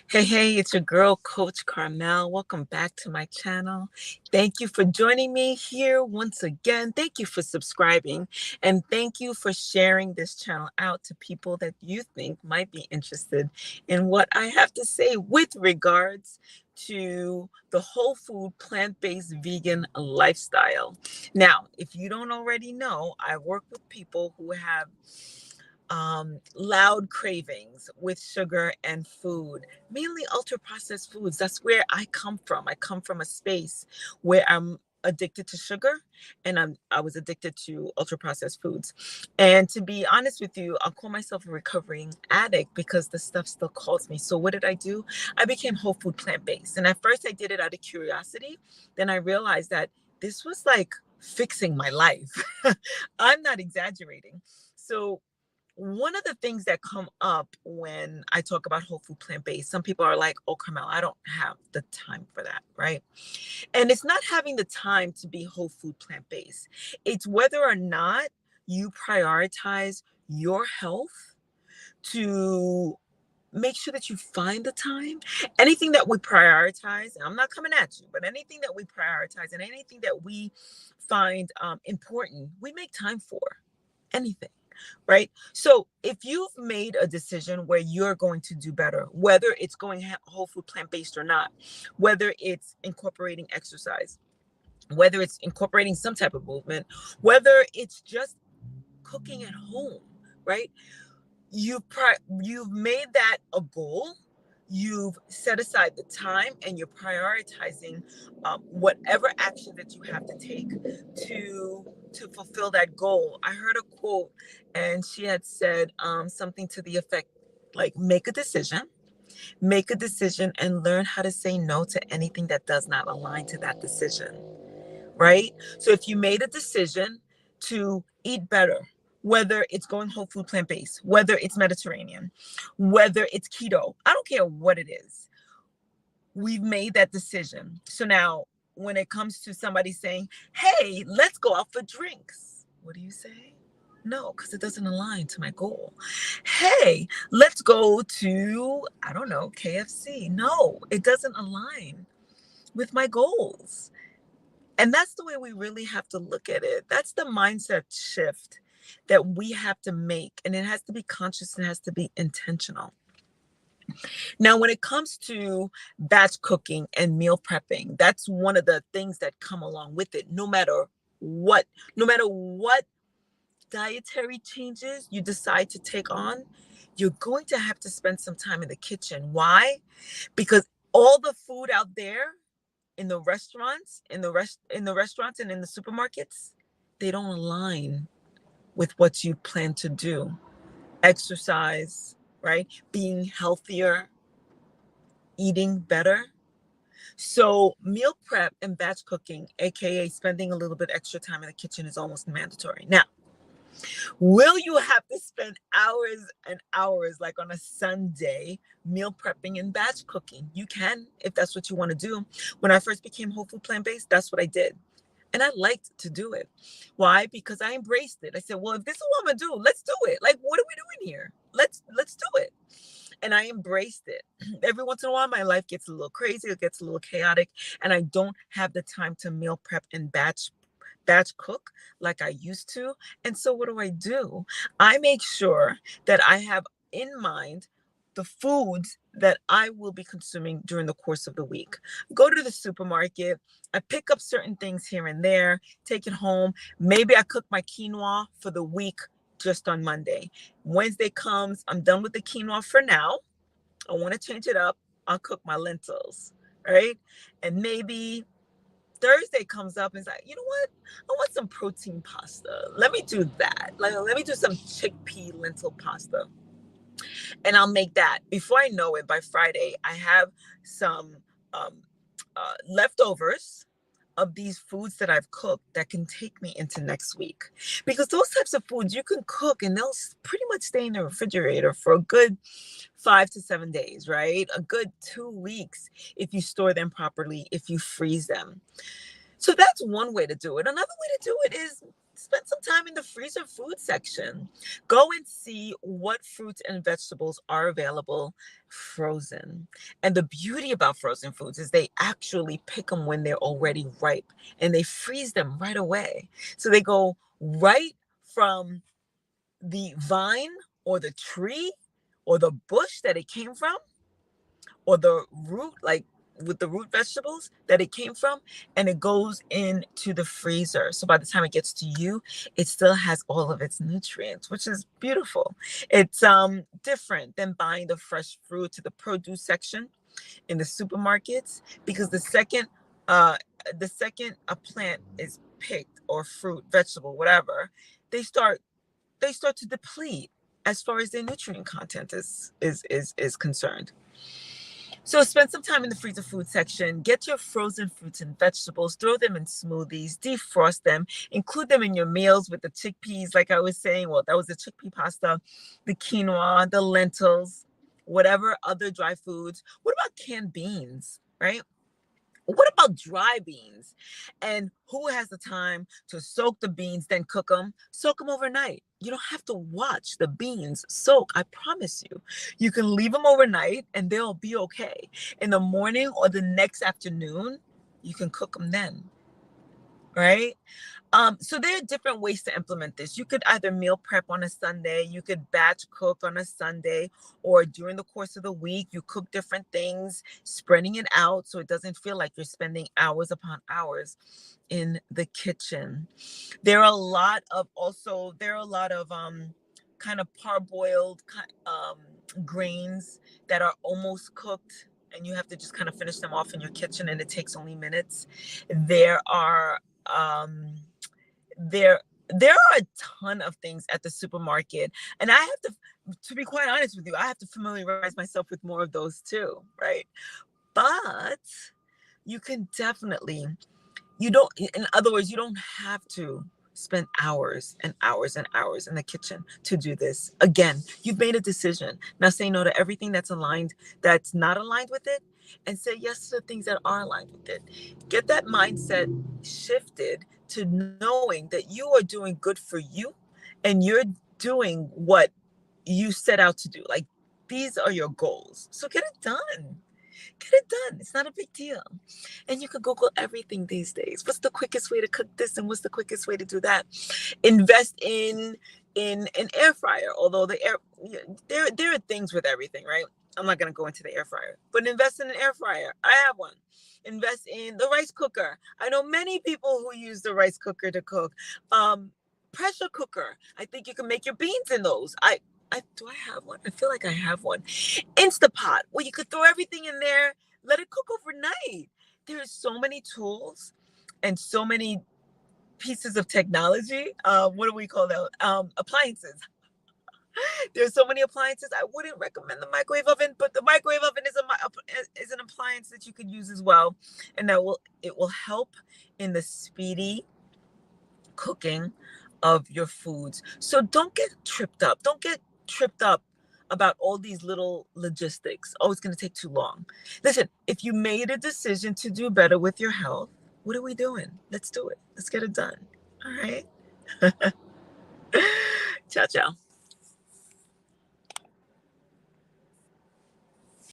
Hey, it's your girl, Coach Carmelle. Welcome back to my channel. Thank you for joining me here once again. Thank you for subscribing, and thank you for sharing this channel out to people that you think might be interested in what I have to say with regards to the whole food, plant-based vegan lifestyle. Now, if you don't already know, I work with people who have loud cravings with sugar and food, mainly ultra processed foods. That's where I come from. I come from a space where I'm addicted to sugar, and I was addicted to ultra processed foods. And to be honest with you, I'll call myself a recovering addict because the stuff still calls me. So what did I do? I became whole food plant-based. And at first I did it out of curiosity. Then I realized that this was like fixing my life. I'm not exaggerating. So one of the things that come up when I talk about whole food plant-based, some people are like, oh, Carmel, I don't have the time for that, right? And it's not having the time to be whole food plant-based. It's whether or not you prioritize your health to make sure that you find the time. Anything that we prioritize, and I'm not coming at you, but anything that we prioritize and anything that we find important, we make time for anything. Right. So if you've made a decision where you're going to do better, whether it's going whole food plant based or not, whether it's incorporating exercise, whether it's incorporating some type of movement, whether it's just cooking at home, right? You've made that a goal. You've set aside the time and you're prioritizing whatever action that you have to take to fulfill that goal. I heard a quote, and she had said something to the effect like, make a decision and learn how to say no to anything that does not align to that decision, right? So if you made a decision to eat better, whether it's going whole food plant based, whether it's Mediterranean, whether it's keto, I don't care what it is. We've made that decision. So now when it comes to somebody saying, hey, let's go out for drinks, what do you say? No, because it doesn't align to my goal. Hey, let's go to, I don't know, KFC. No, it doesn't align with my goals. And that's the way we really have to look at it. That's the mindset shift that we have to make. And it has to be conscious and it has to be intentional. Now, when it comes to batch cooking and meal prepping, that's one of the things that come along with it. What, no matter what dietary changes you decide to take on, you're going to have to spend some time in the kitchen. Why? Because all the food out there in the restaurants, in the restaurants and in the supermarkets, they don't align with what you plan to do. Exercise, right? Being healthier, eating better. So meal prep and batch cooking, aka spending a little bit extra time in the kitchen, is almost mandatory. Now, will you have to spend hours and hours, like on a Sunday, meal prepping and batch cooking? You can, if that's what you want to do. When I first became whole food plant-based, that's what I did. And I liked to do it. Why? Because I embraced it. I said, well, if this is what I'm gonna do, let's do it. Like, what are we doing here? Let's do it. And I embraced it. Every once in a while, my life gets a little crazy, it gets a little chaotic, and I don't have the time to meal prep and batch cook like I used to. And so what do? I make sure that I have in mind the foods that I will be consuming during the course of the week. Go to the supermarket, I pick up certain things here and there, take it home. Maybe I cook my quinoa for the week just on Monday. Wednesday comes, I'm done with the quinoa for now. I want to change it up. I'll cook my lentils, right? And maybe Thursday comes up and it's like, you know what? I want some protein pasta. Let me do that. Like, let me do some chickpea lentil pasta. And I'll make that. Before I know it, by Friday, I have some um, leftovers of these foods that I've cooked that can take me into next week. Because those types of foods you can cook and they'll pretty much stay in the refrigerator for a good 5 to 7 days, right? A good 2 weeks if you store them properly, if you freeze them. So that's one way to do it. Another way to do it is spend some time in the freezer food section. Go and see what fruits and vegetables are available frozen. And the beauty about frozen foods is they actually pick them when they're already ripe and they freeze them right away. So they go right from the vine or the tree or the bush that it came from, or the root, like with the root vegetables that it came from, and it goes into the freezer. So by the time it gets to you, it still has all of its nutrients, which is beautiful. It's different than buying the fresh fruit to the produce section in the supermarkets, because uh the second a plant is picked, or fruit, vegetable, whatever, they start to deplete as far as their nutrient content is concerned. So spend some time in the freezer food section. Get your frozen fruits and vegetables, throw them in smoothies, defrost them, include them in your meals with the chickpeas, like I was saying. Well, that was the chickpea pasta, the quinoa, the lentils, whatever other dry foods. What about canned beans, right? What about dry beans? And who has the time to soak the beans, then cook them? Soak them overnight. You don't have to watch the beans soak. I promise you. You can leave them overnight and they'll be okay. In the morning or the next afternoon, you can cook them then, right? So there are different ways to implement this. You could either meal prep on a Sunday, you could batch cook on a Sunday, or during the course of the week, you cook different things, spreading it out so it doesn't feel like you're spending hours upon hours in the kitchen. There are a lot of kind of parboiled grains that are almost cooked, and you have to just kind of finish them off in your kitchen, and it takes only minutes. There are there there are a ton of things at the supermarket, and I have to be quite honest with you, I have to familiarize myself with more of those too, right? But you can definitely, you don't, in other words, you don't have to spend hours and hours and hours in the kitchen to do this. Again, you've made a decision. Now say no to everything that's not aligned with it, and say yes to the things that are aligned with it. Get that mindset shifted to knowing that you are doing good for you, and you're doing what you set out to do. Like, these are your goals. So get it done. Get it done. It's not a big deal. And you can Google everything these days. What's the quickest way to cook this, and what's the quickest way to do that? Invest in an air fryer. Although there are things with everything, right? I'm not gonna go into the air fryer, but invest in an air fryer. I have one. Invest in the rice cooker. I know many people who use the rice cooker to cook. Pressure cooker. I think you can make your beans in those. I do I have one? I feel like I have one. Instapot, where you could throw everything in there, let it cook overnight. There are so many tools and so many pieces of technology. What do we call that? Appliances. There's so many appliances. I wouldn't recommend the microwave oven, but the microwave oven is an appliance that you could use as well, and it will help in the speedy cooking of your foods. So don't get tripped up. Don't get tripped up about all these little logistics. Oh, it's going to take too long. Listen, if you made a decision to do better with your health, what are we doing? Let's do it. Let's get it done. All right. Ciao, ciao.